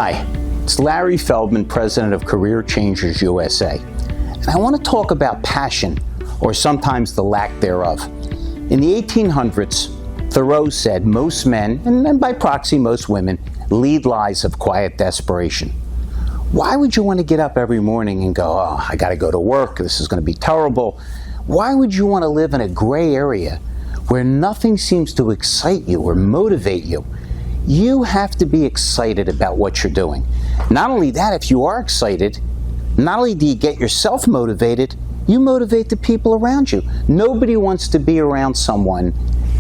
Hi, it's Larry Feldman, president of Career Changers USA, and I want to talk about passion, or sometimes the lack thereof. In the 1800s, Thoreau said most men, and by proxy most women, lead lives of quiet desperation. Why would you want to get up every morning and go, oh, I got to go to work, this is going to be terrible? Why would you want to live in a gray area where nothing seems to excite you or motivate you? You have to be excited about what you're doing. Not only that, if you are excited, not only do you get yourself motivated, you motivate the people around you. Nobody wants to be around someone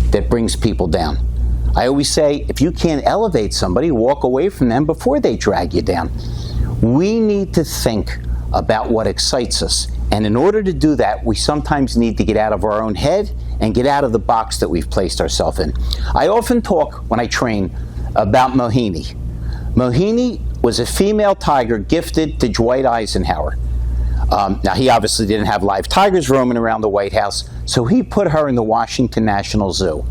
that brings people down. I always say, if you can't elevate somebody, walk away from them before they drag you down. We need to think about what excites us. And in order to do that, we sometimes need to get out of our own head and get out of the box that we've placed ourselves in. I often talk, when I train, about Mohini. Mohini was a female tiger gifted to Dwight Eisenhower. Now, he obviously didn't have live tigers roaming around the White House, so he put her in the Washington National Zoo.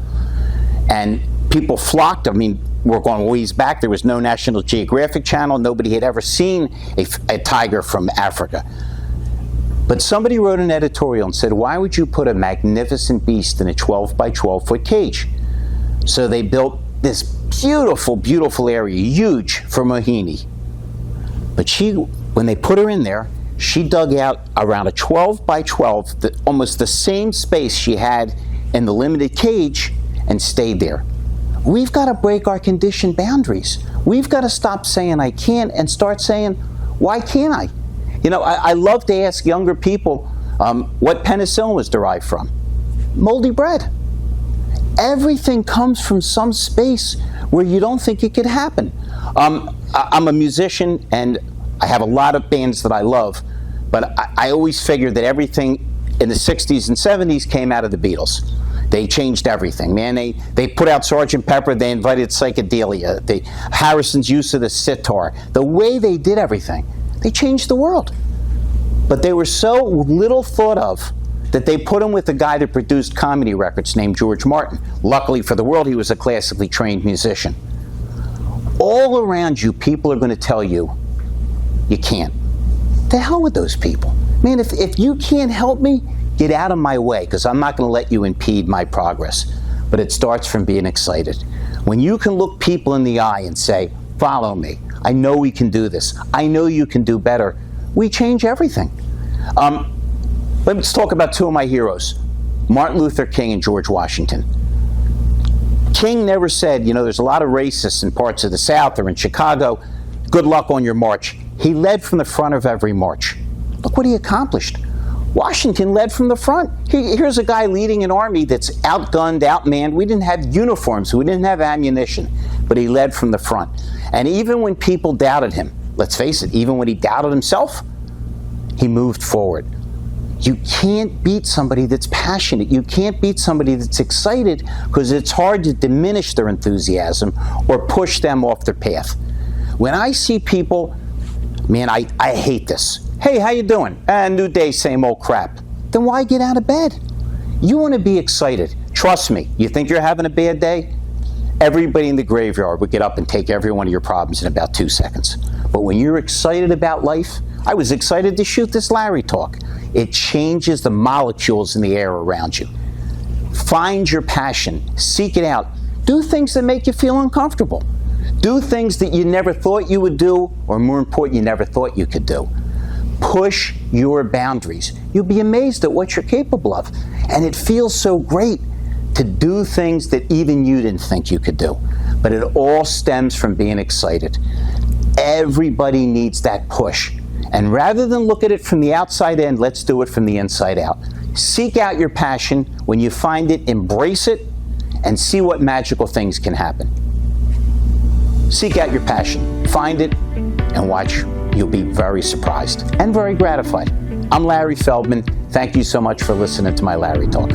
And people flocked. I mean, we're going ways back. There was no National Geographic Channel. Nobody had ever seen a tiger from Africa. But somebody wrote an editorial and said, why would you put a magnificent beast in a 12 by 12 foot cage? So they built this beautiful, beautiful area, huge for Mohini. But when they put her in there, she dug out around a 12 by 12, almost the same space she had in the limited cage, and stayed there. We've got to break our conditioned boundaries. We've got to stop saying I can't and start saying, why can't I? You know, I love to ask younger people what penicillin was derived from. Moldy bread. Everything comes from some space where you don't think it could happen. I'm a musician and I have a lot of bands that I love, but I always figured that everything in the 60s and 70s came out of the Beatles. They changed everything, man. They put out Sgt. Pepper, they invited psychedelia, Harrison's use of the sitar. The way they did everything, they changed the world. But they were so little thought of that they put him with a guy that produced comedy records named George Martin. Luckily for the world, he was a classically trained musician. All around you, people are going to tell you, you can't. The hell with those people. Man, if you can't help me, get out of my way, because I'm not going to let you impede my progress. But it starts from being excited. When you can look people in the eye and say, follow me. I know we can do this. I know you can do better. We change everything. Let's talk about two of my heroes, Martin Luther King and George Washington. King never said, you know, there's a lot of racists in parts of the South or in Chicago. Good luck on your march. He led from the front of every march. Look what he accomplished. Washington led from the front. Here's a guy leading an army that's outgunned, outmanned. We didn't have uniforms. We didn't have ammunition. But he led from the front. And even when people doubted him, let's face it, even when he doubted himself, he moved forward. You can't beat somebody that's passionate. You can't beat somebody that's excited, because it's hard to diminish their enthusiasm or push them off their path. When I see people, man, I hate this. Hey, how you doing? New day, same old crap. Then why get out of bed? You want to be excited. Trust me, you think you're having a bad day? Everybody in the graveyard would get up and take every one of your problems in about 2 seconds. But when you're excited about life, I was excited to shoot this Larry Talk. It changes the molecules in the air around you. Find your passion. Seek it out. Do things that make you feel uncomfortable. Do things that you never thought you would do, or more important, you never thought you could do. Push your boundaries. You'll be amazed at what you're capable of. And it feels so great to do things that even you didn't think you could do. But it all stems from being excited. Everybody needs that push. And rather than look at it from the outside in, let's do it from the inside out. Seek out your passion. When you find it, embrace it, and see what magical things can happen. Seek out your passion. Find it, and watch. You'll be very surprised and very gratified. I'm Larry Feldman. Thank you so much for listening to my Larry Talk.